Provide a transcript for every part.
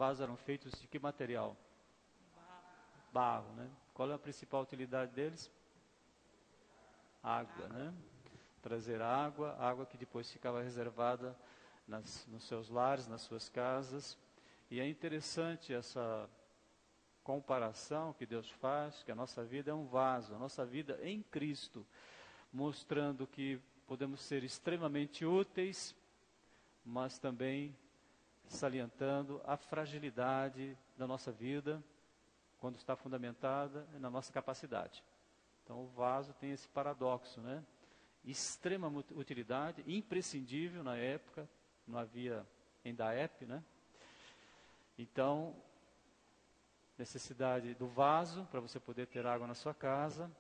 vasos eram feitos de que material? Barro, né? Qual é a principal utilidade deles? Água, né? Trazer água que depois ficava reservada nos seus lares, nas suas casas. E é interessante essa comparação que Deus faz, que a nossa vida é um vaso, a nossa vida em Cristo, mostrando que podemos ser extremamente úteis, mas também salientando a fragilidade da nossa vida, quando está fundamentada na nossa capacidade. Então o vaso tem esse paradoxo, né? Extrema utilidade, imprescindível na época, não havia ainda EP, né? Então, necessidade do vaso para você poder ter água na sua casa,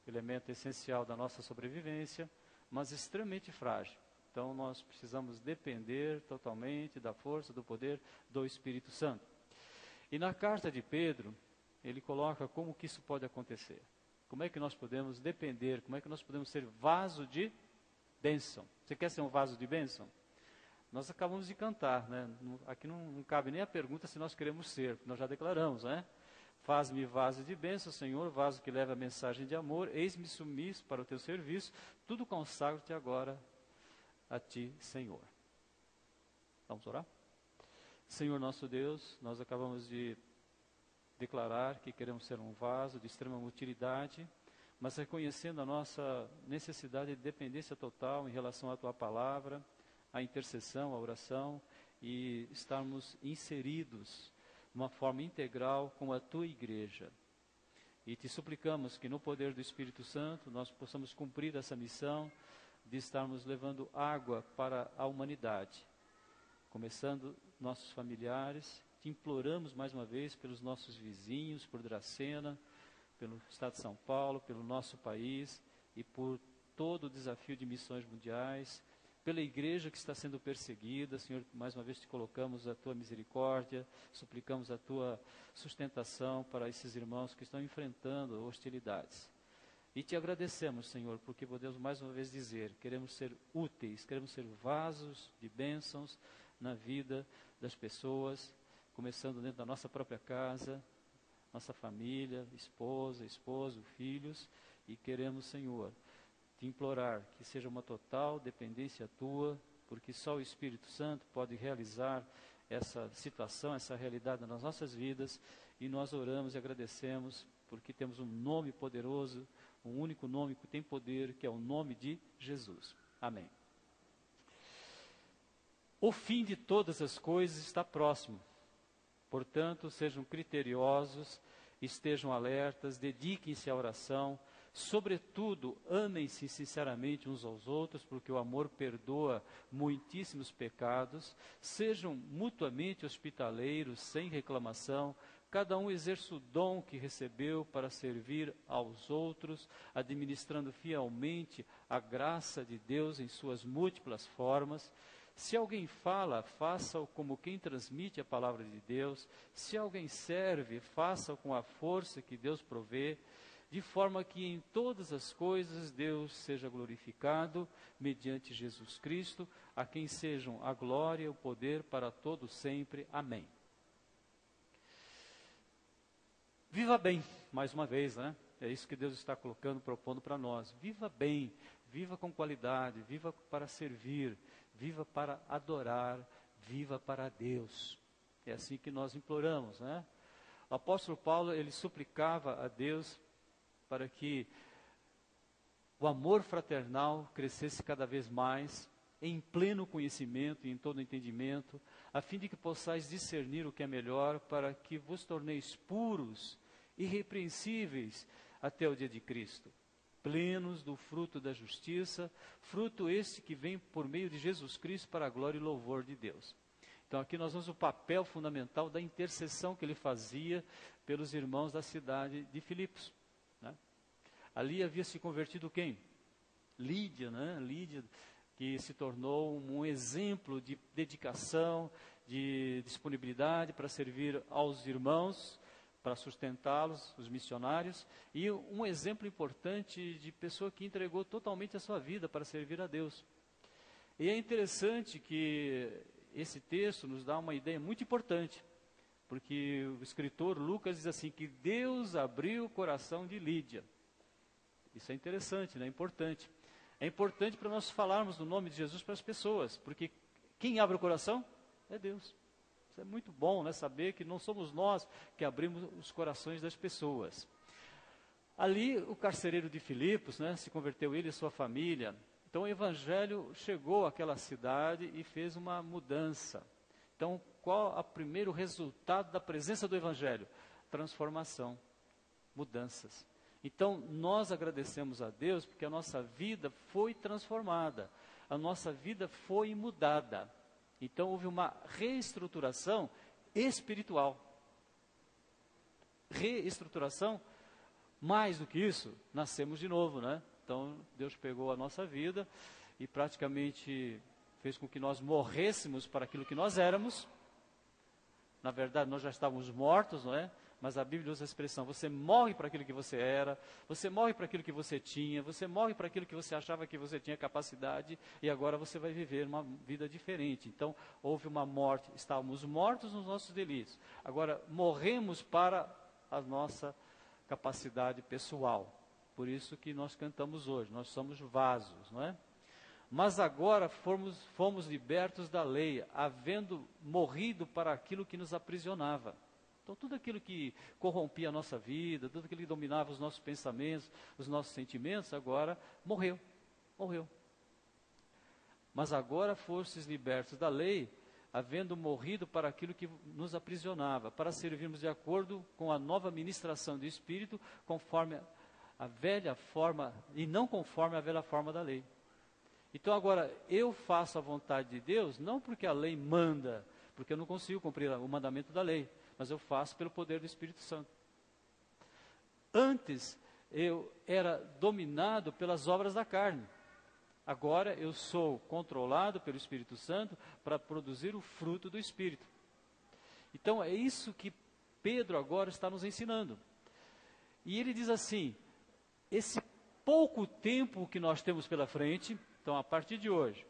elemento essencial da nossa sobrevivência, mas extremamente frágil. Então nós precisamos depender totalmente da força, do poder do Espírito Santo. E na carta de Pedro, ele coloca como que isso pode acontecer. Como é que nós podemos depender, como é que nós podemos ser vaso de bênção. Você quer ser um vaso de bênção? Nós acabamos de cantar, né? Aqui não cabe nem a pergunta se nós queremos ser, nós já declaramos, né? Faz-me vaso de bênção, Senhor, vaso que leva a mensagem de amor, eis-me sumiço para o teu serviço, tudo consagro-te agora a ti, Senhor. Vamos orar? Senhor nosso Deus, nós acabamos de declarar que queremos ser um vaso de extrema utilidade, mas reconhecendo a nossa necessidade de dependência total em relação à tua palavra, à intercessão, à oração, e estarmos inseridos de uma forma integral com a tua igreja. E te suplicamos que no poder do Espírito Santo nós possamos cumprir essa missão de estarmos levando água para a humanidade, começando nossos familiares. Te imploramos mais uma vez pelos nossos vizinhos, por Dracena, pelo Estado de São Paulo, pelo nosso país e por todo o desafio de missões mundiais, pela igreja que está sendo perseguida. Senhor, mais uma vez te colocamos a tua misericórdia, suplicamos a tua sustentação para esses irmãos que estão enfrentando hostilidades. E te agradecemos, Senhor, porque podemos mais uma vez dizer, queremos ser úteis, queremos ser vasos de bênçãos na vida das pessoas, começando dentro da nossa própria casa, nossa família, esposa, esposo, filhos, e queremos, Senhor, te implorar que seja uma total dependência tua, porque só o Espírito Santo pode realizar essa situação, essa realidade nas nossas vidas, e nós oramos e agradecemos, porque temos um nome poderoso, um único nome que tem poder, que é o nome de Jesus. Amém. O fim de todas as coisas está próximo. Portanto, sejam criteriosos, estejam alertas, dediquem-se à oração, sobretudo, amem-se sinceramente uns aos outros, porque o amor perdoa muitíssimos pecados, sejam mutuamente hospitaleiros, sem reclamação, cada um exerça o dom que recebeu para servir aos outros, administrando fielmente a graça de Deus em suas múltiplas formas. Se alguém fala, faça-o como quem transmite a palavra de Deus. Se alguém serve, faça-o com a força que Deus provê, de forma que em todas as coisas Deus seja glorificado, mediante Jesus Cristo, a quem sejam a glória e o poder para todo sempre. Amém. Viva bem, mais uma vez, né? É isso que Deus está colocando, propondo para nós. Viva bem, viva com qualidade, viva para servir, viva para adorar, viva para Deus. É assim que nós imploramos, né? O apóstolo Paulo, ele suplicava a Deus para que o amor fraternal crescesse cada vez mais, em pleno conhecimento e em todo entendimento, a fim de que possais discernir o que é melhor, para que vos torneis puros, irrepreensíveis até o dia de Cristo, plenos do fruto da justiça, fruto este que vem por meio de Jesus Cristo para a glória e louvor de Deus. Então aqui nós vemos o papel fundamental da intercessão que ele fazia pelos irmãos da cidade de Filipos, né? Ali havia se convertido quem? Lídia, né? Lídia, que se tornou um exemplo de dedicação, de disponibilidade para servir aos irmãos, para sustentá-los, os missionários, e um exemplo importante de pessoa que entregou totalmente a sua vida para servir a Deus. E é interessante que esse texto nos dá uma ideia muito importante. porque o escritor Lucas diz assim, que Deus abriu o coração de Lídia. Isso é interessante, né? É importante. É importante para nós falarmos do nome de Jesus para as pessoas, porque quem abre o coração é Deus. Isso é muito bom, né? Saber que não somos nós que abrimos os corações das pessoas. Ali, o carcereiro de Filipos, né, se converteu ele e sua família. Então, o evangelho chegou àquela cidade e fez uma mudança. Então, qual é o primeiro resultado da presença do evangelho? Transformação, mudanças. Então, nós agradecemos a Deus porque a nossa vida foi transformada, a nossa vida foi mudada. Então, houve uma reestruturação espiritual. Reestruturação, mais do que isso, nascemos de novo, né? Então, Deus pegou a nossa vida e praticamente fez com que nós morrêssemos para aquilo que nós éramos. Na verdade, nós já estávamos mortos, não é? Mas a Bíblia usa a expressão, você morre para aquilo que você era, você morre para aquilo que você tinha, você morre para aquilo que você achava que você tinha capacidade, e agora você vai viver uma vida diferente. Então, houve uma morte, estávamos mortos nos nossos delitos, agora morremos para a nossa capacidade pessoal. Por isso que nós cantamos hoje, nós somos vasos, não é? Mas agora fomos libertos da lei, havendo morrido para aquilo que nos aprisionava. Então, tudo aquilo que corrompia a nossa vida, tudo aquilo que dominava os nossos pensamentos, os nossos sentimentos, agora morreu. Mas agora fostes libertos da lei, havendo morrido para aquilo que nos aprisionava, para servirmos de acordo com a nova ministração do Espírito, conforme a velha forma, e não conforme a velha forma da lei. Então agora, eu faço a vontade de Deus, não porque a lei manda, porque eu não consigo cumprir o mandamento da lei, mas eu faço pelo poder do Espírito Santo. Antes, eu era dominado pelas obras da carne. Agora, eu sou controlado pelo Espírito Santo para produzir o fruto do Espírito. Então, é isso que Pedro agora está nos ensinando. E ele diz assim, esse pouco tempo que nós temos pela frente, então, a partir de hoje,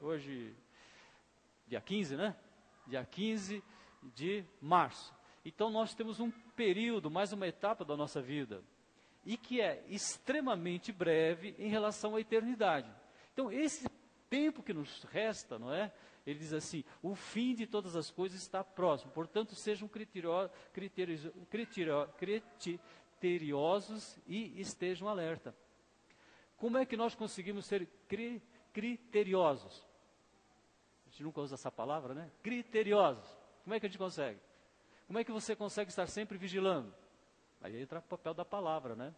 dia 15, né? Dia 15 de março. Então, nós temos um período, mais uma etapa da nossa vida, e que é extremamente breve em relação à eternidade. Então, esse tempo que nos resta, não é? Ele diz assim, o fim de todas as coisas está próximo, portanto, sejam criteriosos e estejam alerta. Como é que nós conseguimos ser criteriosos? A gente nunca usa essa palavra, né? Criteriosos. Como é que a gente consegue? Como é que você consegue estar sempre vigilando? Aí entra o papel da palavra, né?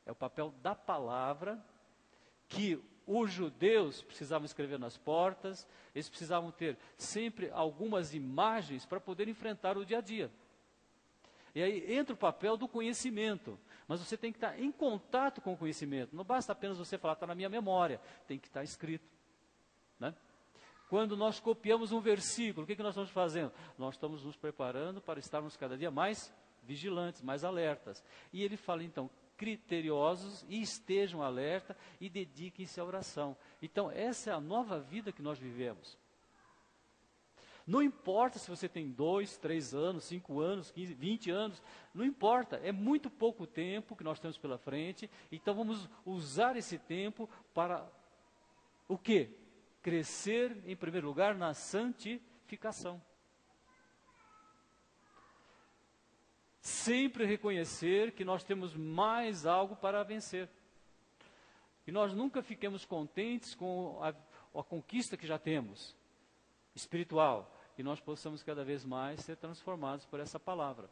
É o papel da palavra que os judeus precisavam escrever nas portas, eles precisavam ter sempre algumas imagens para poder enfrentar o dia a dia. E aí entra o papel do conhecimento, mas você tem que estar em contato com o conhecimento. Não basta apenas você falar, está na minha memória, tem que estar escrito, né? Quando nós copiamos um versículo, o que nós estamos fazendo? Nós estamos nos preparando para estarmos cada dia mais vigilantes, mais alertas. E ele fala então, criteriosos e estejam alerta e dediquem-se à oração. Então, essa é a nova vida que nós vivemos. Não importa se você tem 2, 3 anos, 5 anos, 15, 20 anos, não importa, é muito pouco tempo que nós temos pela frente, então vamos usar esse tempo para o quê? Crescer, em primeiro lugar, na santificação. Sempre reconhecer que nós temos mais algo para vencer. E nós nunca fiquemos contentes com a conquista que já temos, espiritual. E nós possamos cada vez mais ser transformados por essa palavra.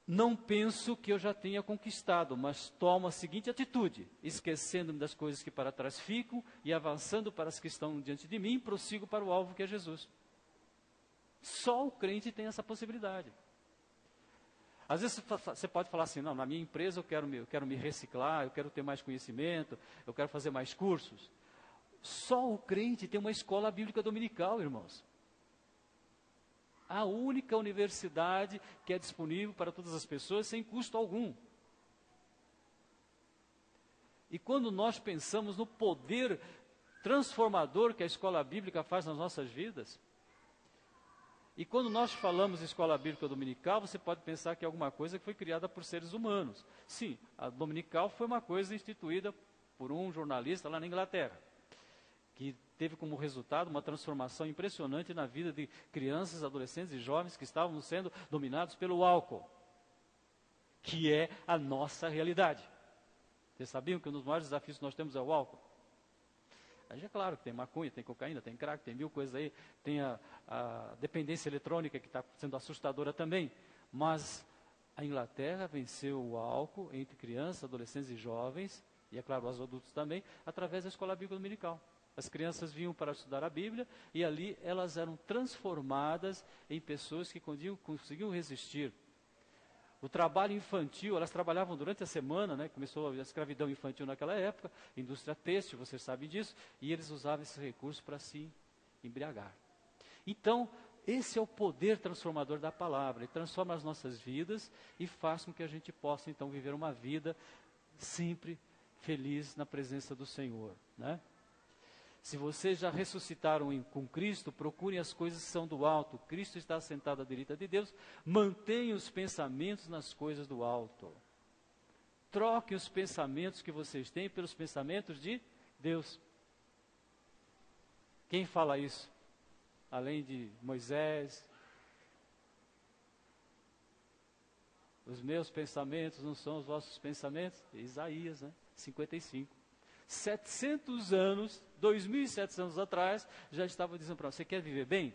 Não penso que eu já tenha conquistado, mas tomo a seguinte atitude, esquecendo-me das coisas que para trás ficam e avançando para as que estão diante de mim, prossigo para o alvo que é Jesus. Só o crente tem essa possibilidade. Às vezes você pode falar assim, não, na minha empresa eu quero me reciclar, eu quero ter mais conhecimento, eu quero fazer mais cursos. Só o crente tem uma escola bíblica dominical, irmãos. A única universidade que é disponível para todas as pessoas sem custo algum. E quando nós pensamos no poder transformador que a escola bíblica faz nas nossas vidas, E quando nós falamos escola bíblica dominical, você pode pensar que é alguma coisa que foi criada por seres humanos. Sim, a dominical foi uma coisa instituída por um jornalista lá na Inglaterra, que teve como resultado uma transformação impressionante na vida de crianças, adolescentes e jovens que estavam sendo dominados pelo álcool, que é a nossa realidade. Vocês sabiam que um dos maiores desafios que nós temos é o álcool? Aí é claro que tem maconha, tem cocaína, tem crack, tem mil coisas aí, tem a dependência eletrônica que está sendo assustadora também. Mas a Inglaterra venceu o álcool entre crianças, adolescentes e jovens, e é claro, os adultos também, através da escola bíblica dominical. As crianças vinham para estudar a Bíblia e ali elas eram transformadas em pessoas que conseguiam resistir. O trabalho infantil, elas trabalhavam durante a semana, né? Começou a escravidão infantil naquela época, indústria têxtil, vocês sabem disso, e eles usavam esse recurso para se embriagar. Então, esse é o poder transformador da palavra, ele transforma as nossas vidas e faz com que a gente possa então viver uma vida sempre feliz na presença do Senhor, né? Se vocês já ressuscitaram com Cristo, procurem as coisas que são do alto. Cristo está sentado à direita de Deus. Mantenham os pensamentos nas coisas do alto. Troquem os pensamentos que vocês têm pelos pensamentos de Deus. Quem fala isso? Além de Moisés. Os meus pensamentos não são os vossos pensamentos? Isaías, né? 55. 700 anos, 2.700 anos atrás, já estava dizendo para você, quer viver bem?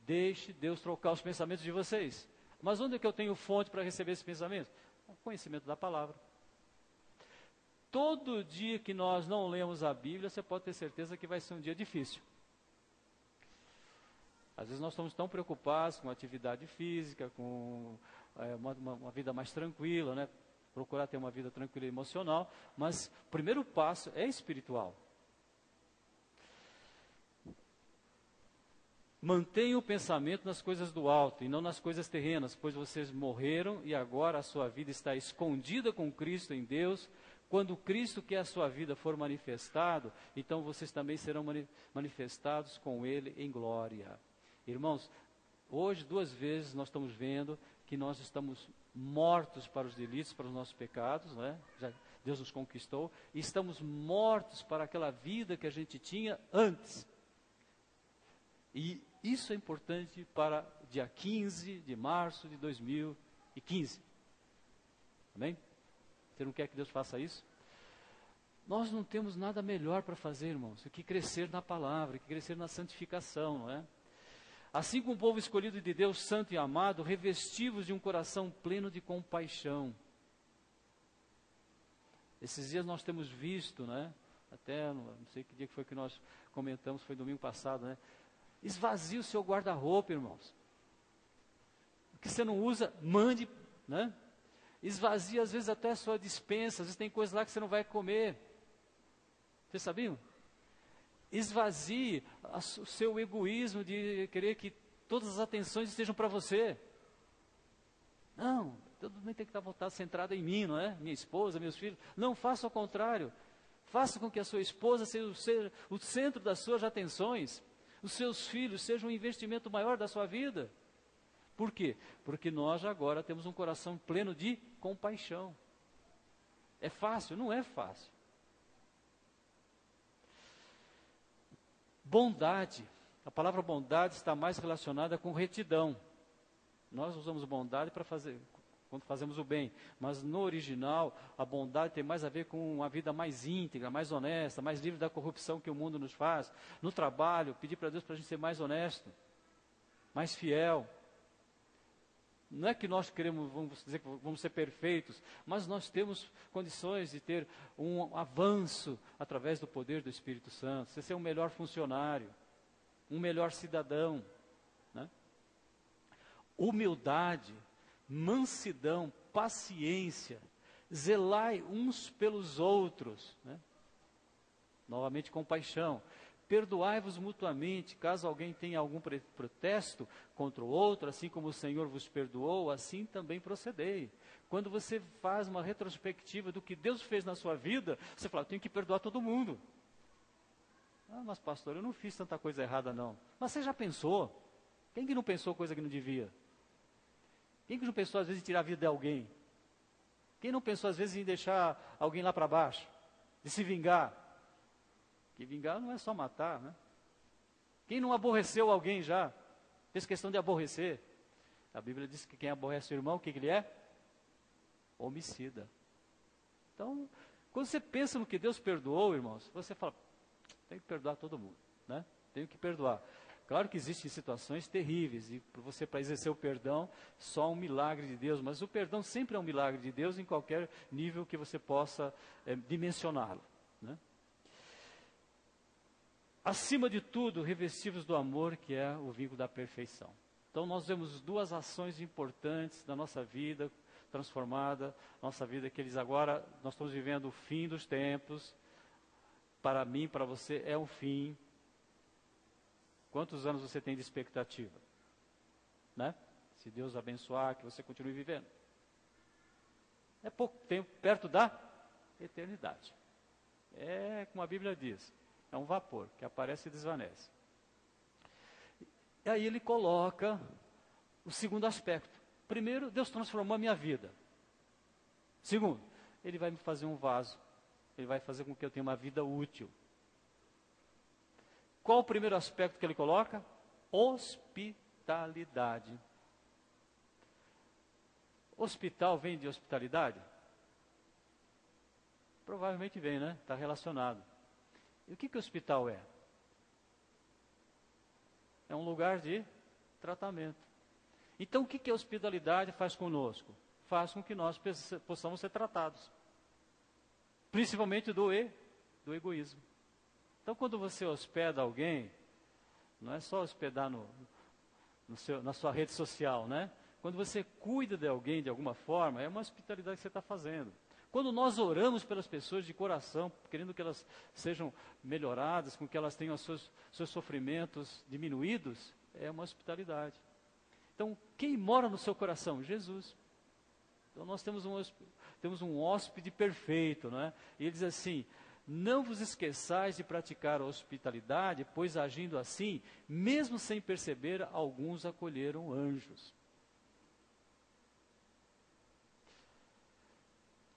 Deixe Deus trocar os pensamentos de vocês. Mas onde é que eu tenho fonte para receber esses pensamentos? O conhecimento da palavra. Todo dia que nós não lemos a Bíblia, você pode ter certeza que vai ser um dia difícil. Às vezes nós estamos tão preocupados com atividade física, com uma vida mais tranquila, né? Procurar ter uma vida tranquila e emocional, mas o primeiro passo é espiritual. Mantenha o pensamento nas coisas do alto e não nas coisas terrenas, pois vocês morreram e agora a sua vida está escondida com Cristo em Deus. Quando Cristo, que é a sua vida, for manifestado, então vocês também serão manifestados com Ele em glória. Irmãos, hoje 2 vezes nós estamos vendo que nós estamos mortos para os delitos, para os nossos pecados, né? Já Deus nos conquistou, e estamos mortos para aquela vida que a gente tinha antes. E isso é importante para dia 15 de março de 2015. Amém? Você não quer que Deus faça isso? Nós não temos nada melhor para fazer, irmãos, do que crescer na palavra, que crescer na santificação, não é? Assim como o povo escolhido de Deus, santo e amado, revestivos de um coração pleno de compaixão. Esses dias nós temos visto, né? Até, não sei que dia que foi que nós comentamos, foi domingo passado, né? Esvazie o seu guarda-roupa, irmãos. O que você não usa, mande, né? Esvazie às vezes até a sua despensa, às vezes tem coisas lá que você não vai comer. Vocês sabiam? Esvazie o seu egoísmo de querer que todas as atenções estejam para você. Não, todo mundo tem que estar voltado, centrado em mim, não é? Minha esposa, meus filhos. Não, faça o contrário. Faça com que a sua esposa seja o centro das suas atenções. Os seus filhos sejam um investimento maior da sua vida. Por quê? Porque nós agora temos um coração pleno de compaixão. É fácil? Não é fácil. Bondade. A palavra bondade está mais relacionada com retidão. Nós usamos bondade para fazer, quando fazemos o bem, mas no original a bondade tem mais a ver com uma vida mais íntegra, mais honesta, mais livre da corrupção que o mundo nos faz. No trabalho, pedir para Deus para a gente ser mais honesto, mais fiel. Não é que nós queremos, vamos dizer que vamos ser perfeitos, mas nós temos condições de ter um avanço através do poder do Espírito Santo. Você ser um melhor funcionário, um melhor cidadão, né? Humildade, mansidão, paciência, zelai uns pelos outros, né? Novamente compaixão. Perdoai-vos mutuamente, caso alguém tenha algum protesto contra o outro, assim como o Senhor vos perdoou, assim também procedei. Quando você faz uma retrospectiva do que Deus fez na sua vida, você fala, eu tenho que perdoar todo mundo. Ah, mas pastor, eu não fiz tanta coisa errada não. Mas você já pensou? Quem que não pensou coisa que não devia? Quem que não pensou, às vezes, em tirar a vida de alguém? Quem não pensou, às vezes, em deixar alguém lá para baixo? De se vingar? Que vingar não é só matar, né? Quem não aborreceu alguém já? Fez questão de aborrecer? A Bíblia diz que quem aborrece o irmão, o que ele é? Homicida. Então, quando você pensa no que Deus perdoou, irmãos, você fala, tem que perdoar todo mundo, né? Tenho que perdoar. Claro que existem situações terríveis, e para exercer o perdão, só um milagre de Deus, mas o perdão sempre é um milagre de Deus em qualquer nível que você possa dimensioná-lo, né? Acima de tudo, revestivos do amor, que é o vínculo da perfeição. Então nós vemos duas ações importantes da nossa vida transformada, nossa vida que nós estamos vivendo o fim dos tempos, para mim, para você, é um fim. Quantos anos você tem de expectativa? Né? Se Deus abençoar, que você continue vivendo. É pouco tempo, perto da eternidade. É como a Bíblia diz, é um vapor que aparece e desvanece. E aí ele coloca o segundo aspecto. Primeiro, Deus transformou a minha vida. Segundo, Ele vai me fazer um vaso. Ele vai fazer com que eu tenha uma vida útil. Qual o primeiro aspecto que ele coloca? Hospitalidade. Hospital vem de hospitalidade? Provavelmente vem, né? Está relacionado. E o que hospital é? É um lugar de tratamento. Então, o que a hospitalidade faz conosco? Faz com que nós possamos ser tratados. Principalmente do egoísmo. Então, quando você hospeda alguém, não é só hospedar na sua rede social, né? Quando você cuida de alguém de alguma forma, é uma hospitalidade que você está fazendo. Quando nós oramos pelas pessoas de coração, querendo que elas sejam melhoradas, com que elas tenham seus sofrimentos diminuídos, é uma hospitalidade. Então, quem mora no seu coração? Jesus. Então, nós temos um hóspede perfeito, não é? E ele diz assim, não vos esqueçais de praticar a hospitalidade, pois agindo assim, mesmo sem perceber, alguns acolheram anjos.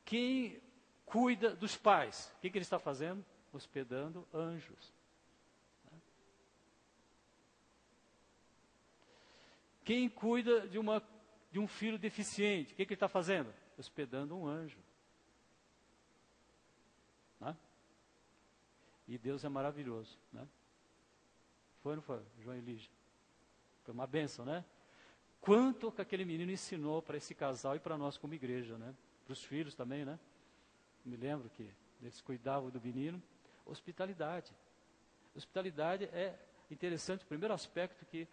Quem cuida dos pais, o que ele está fazendo? Hospedando anjos. Quem cuida de um filho deficiente, o que ele está fazendo? Hospedando um anjo. Né? E Deus é maravilhoso. Né? Foi ou não foi, João e Lígia? Foi uma bênção, né? Quanto que aquele menino ensinou para esse casal e para nós como igreja, né? Para os filhos também, né? Me lembro que eles cuidavam do menino. Hospitalidade. Hospitalidade é interessante. O primeiro aspecto que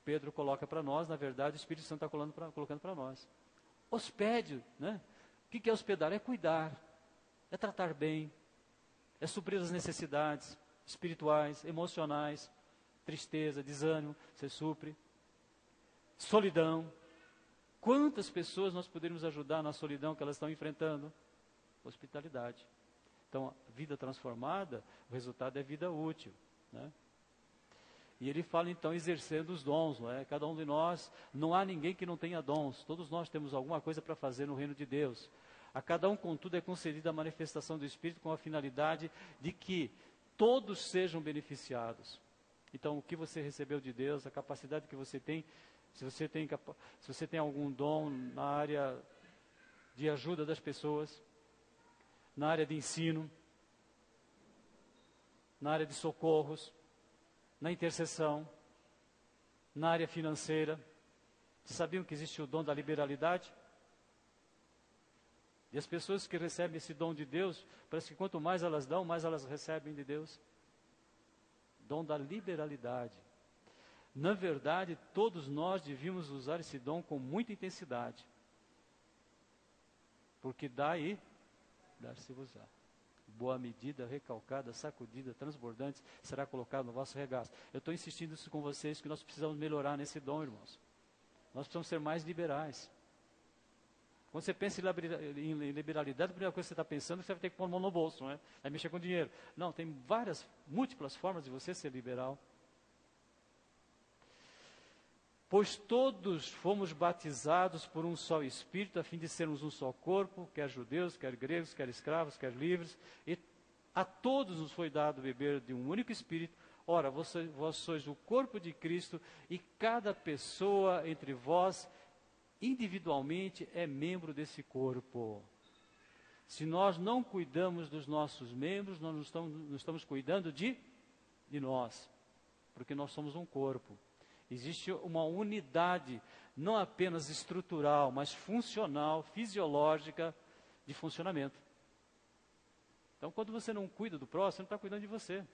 Pedro coloca para nós, na verdade, o Espírito Santo está colocando para nós. Hospede, né? O que é hospedar? É cuidar, é tratar bem, é suprir as necessidades espirituais, emocionais, tristeza, desânimo, você supre. Solidão. Quantas pessoas nós poderíamos ajudar na solidão que elas estão enfrentando? Hospitalidade. Então, vida transformada, o resultado é vida útil, né? E ele fala então exercendo os dons, não é? Cada um de nós, não há ninguém que não tenha dons, todos nós temos alguma coisa para fazer no reino de Deus. A cada um, contudo, é concedida a manifestação do Espírito com a finalidade de que todos sejam beneficiados. Então, o que você recebeu de Deus, a capacidade que você tem, se você tem algum dom na área de ajuda das pessoas, na área de ensino, na área de socorros, na intercessão, na área financeira. Vocês sabiam que existe o dom da liberalidade? E as pessoas que recebem esse dom de Deus, parece que quanto mais elas dão, mais elas recebem de Deus. Dom da liberalidade. Na verdade, todos nós devíamos usar esse dom com muita intensidade. Porque daí, dar-se-vos-á. Boa medida, recalcada, sacudida, transbordante, será colocado no vosso regaço. Eu estou insistindo isso com vocês, que nós precisamos melhorar nesse dom, irmãos. Nós precisamos ser mais liberais. Quando você pensa em liberalidade, a primeira coisa que você está pensando é que você vai ter que pôr a mão no bolso, não é? Vai mexer com dinheiro. Não, tem múltiplas formas de você ser liberal. Pois todos fomos batizados por um só Espírito, a fim de sermos um só corpo, quer judeus, quer gregos, quer escravos, quer livres, e a todos nos foi dado beber de um único Espírito. Ora, vós sois o corpo de Cristo, e cada pessoa entre vós, individualmente, é membro desse corpo. Se nós não cuidamos dos nossos membros, nós não estamos cuidando de nós, porque nós somos um corpo. Existe uma unidade, não apenas estrutural, mas funcional, fisiológica, de funcionamento. Então, quando você não cuida do próximo, você não está cuidando de você.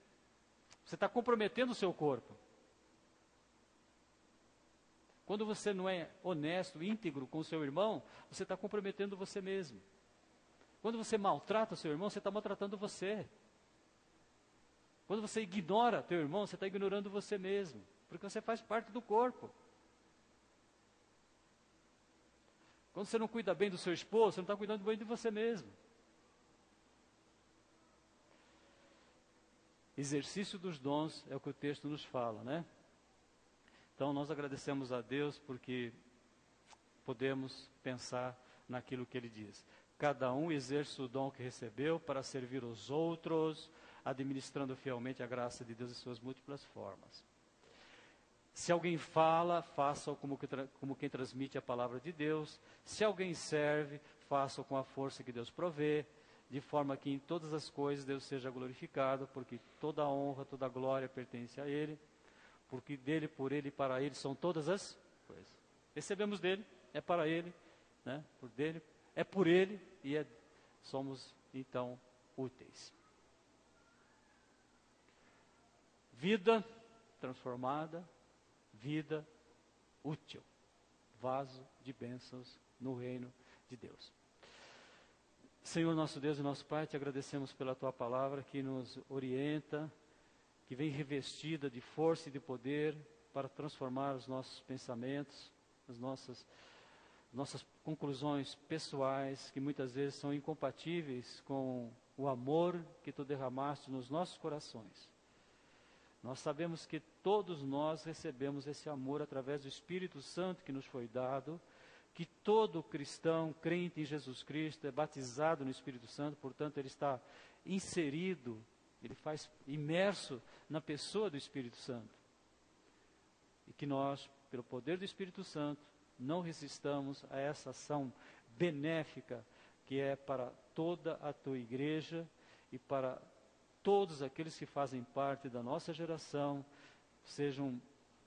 Você está comprometendo o seu corpo. Quando você não é honesto, íntegro com o seu irmão, você está comprometendo você mesmo. Quando você maltrata o seu irmão, você está maltratando você. Quando você ignora teu irmão, você está ignorando você mesmo. Porque você faz parte do corpo. Quando você não cuida bem do seu esposo, você não está cuidando bem de você mesmo. Exercício dos dons é o que o texto nos fala, né? Então nós agradecemos a Deus porque podemos pensar naquilo que Ele diz. Cada um exerce o dom que recebeu para servir os outros, administrando fielmente a graça de Deus em suas múltiplas formas. Se alguém fala, faça-o como quem transmite a palavra de Deus. Se alguém serve, faça-o com a força que Deus provê, de forma que em todas as coisas Deus seja glorificado, porque toda a honra, toda a glória pertence a Ele, porque dele, por Ele e para Ele são todas as coisas. Recebemos dele, é para Ele, né? É por Ele e somos então úteis. Vida transformada, vida útil, vaso de bênçãos no reino de Deus. Senhor nosso Deus e nosso Pai, te agradecemos pela Tua palavra que nos orienta, que vem revestida de força e de poder para transformar os nossos pensamentos, as nossas conclusões pessoais, que muitas vezes são incompatíveis com o amor que Tu derramaste nos nossos corações. Nós sabemos que todos nós recebemos esse amor através do Espírito Santo que nos foi dado, que todo cristão, crente em Jesus Cristo, é batizado no Espírito Santo, portanto ele está inserido, ele faz imerso na pessoa do Espírito Santo. E que nós, pelo poder do Espírito Santo, não resistamos a essa ação benéfica que é para toda a Tua igreja e para todos aqueles que fazem parte da nossa geração, sejam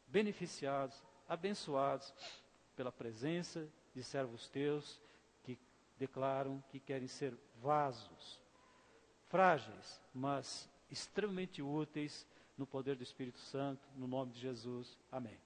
beneficiados, abençoados pela presença de servos Teus que declaram que querem ser vasos, frágeis, mas extremamente úteis no poder do Espírito Santo, no nome de Jesus. Amém.